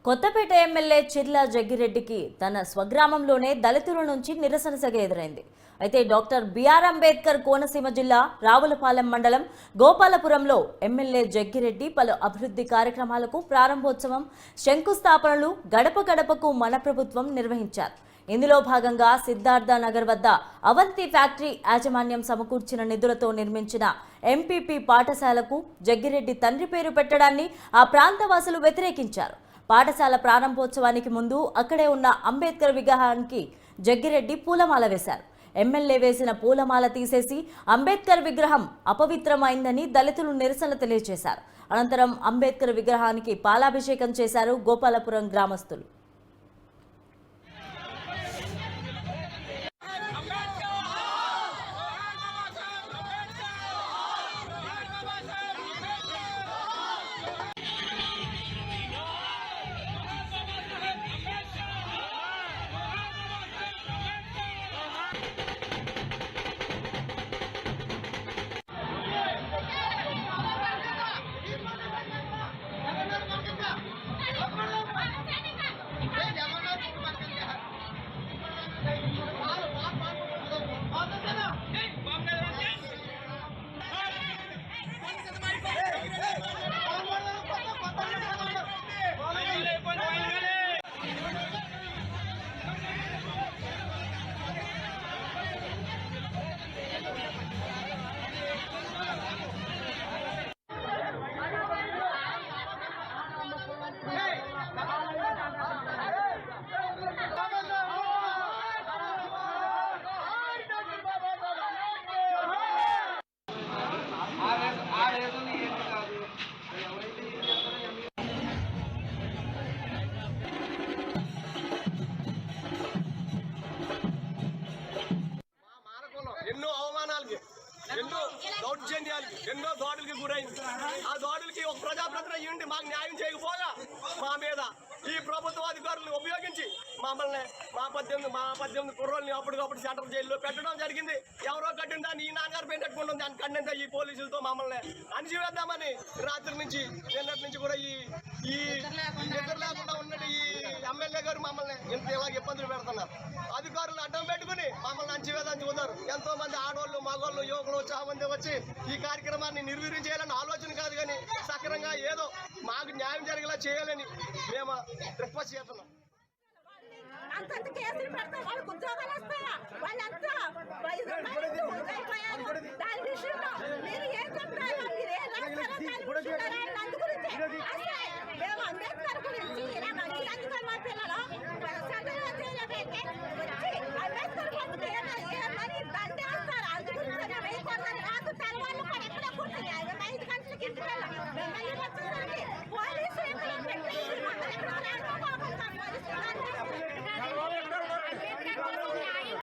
Kothapeta MLA Chirla జగ్గిరెడ్డికి తన స్వగ్రామంలోనే దళితుల నుంచి నిరసన సెగ ఎదురైంది. అయితే డాక్టర్ బిఆర్ అంబేద్కర్ కోనసీమ జిల్లా రావులపాలెం మండలం గోపాలపురంలో ఎమ్మెల్యే జగ్గిరెడ్డి పలు అభివృద్ధి కార్యక్రమాలకు ప్రారంభోత్సవం, శంకుస్థాపనలు గడప గడపకు మన ప్రభుత్వం నిర్వహించారు. ఇందులో భాగంగా సిద్ధార్థ నగర్ వద్ద అవంతి ఫ్యాక్టరీ యాజమాన్యం సమకూర్చిన నిధులతో నిర్మించిన ఎంపీపీ పాఠశాలకు జగ్గిరెడ్డి తండ్రి పేరు పెట్టడాన్ని ఆ ప్రాంతవాసులు వ్యతిరేకించారు. పాఠశాల ప్రారంభోత్సవానికి ముందు అక్కడే ఉన్న అంబేద్కర్ విగ్రహానికి జగ్గిరెడ్డి పూలమాల వేశారు. ఎమ్మెల్యే వేసిన పూలమాల తీసేసి అంబేద్కర్ విగ్రహం అపవిత్రమైందని దళితులు నిరసన తెలియజేశారు. అనంతరం అంబేద్కర్ విగ్రహానికి పాలాభిషేకం చేశారు గోపాలపురం గ్రామస్తులు. ఎన్నో అవమానాలకి, ఎన్నో దౌర్జన్యాలకి, ఎన్నో దాడులకి గురైంది. ఆ దాడులకి ఒక ప్రజాప్రతినిధి ఉండి మాకు న్యాయం చేయకపోగా మా మీద ఈ ప్రభుత్వ అధికారులను ఉపయోగించి మమ్మల్ని మా 18 కుర్రోల్ని అప్పటికప్పుడు సెంట్రల్ జైల్లో పెట్టడం జరిగింది. ఎవరో కట్టిన దాన్ని ఈ నాన్నగారు పెట్టుకుంటుంది. దాన్ని కన్నంత ఈ పోలీసులతో మమ్మల్ని అణిచివేద్దామని రాత్రి నుంచి నిన్నటి నుంచి కూడా ఈ నిద్ర లేకుండా ఉన్నట్టు ఈ ఎమ్మెల్యే గారు మమ్మల్ని ఇంత ఇలాగ ఇబ్బందులు పెడుతున్నారు. అధికారులు అడ్డం పెట్టుకుని మమ్మల్ని అణిచివేదని చూస్తారు. ఎంతో మంది ఆడవాళ్ళు, మగవాళ్ళు, యువకులు చాలా మంది వచ్చి ఈ కార్యక్రమాన్ని నిర్వీర్యం చేయాలని ఆలోచన కాదు, కానీ సక్రంగా ఏదో మాకు న్యాయం జరిగేలా చేయాలని మేము రిక్వెస్ట్ చేస్తున్నాం. మేము అంబేద్కర్